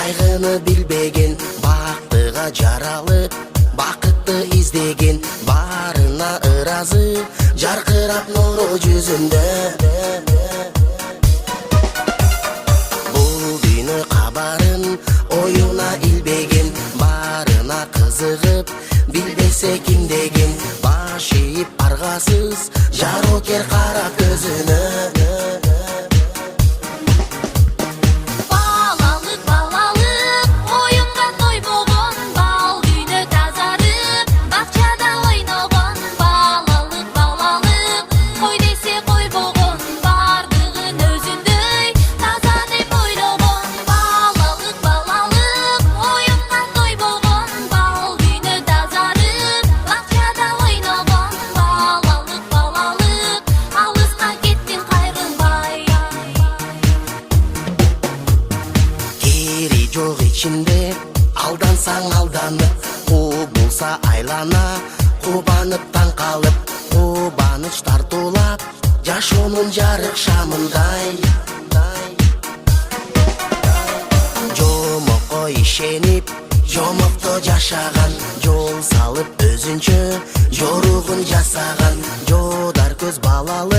кайгыны билбеген, бактыга жаралып бакытты издеген, баарына ыразы жаркырап нуру жүзүндө. Бул дүйнө кабарын оюна илбеген, баарына кызыгып билбесе ким деген, баш ийип аргасыз жарокер карап көзүнө. Жок ичинде алдансаң алданып, кубулса айлана, кубанып таң калып, кубаныч тартуулап жашоонун жарык шамындай. Жомокко ишенип, жомокто жашаган, жол салып өзүнчө жоругун жасаган, жодар көз балалы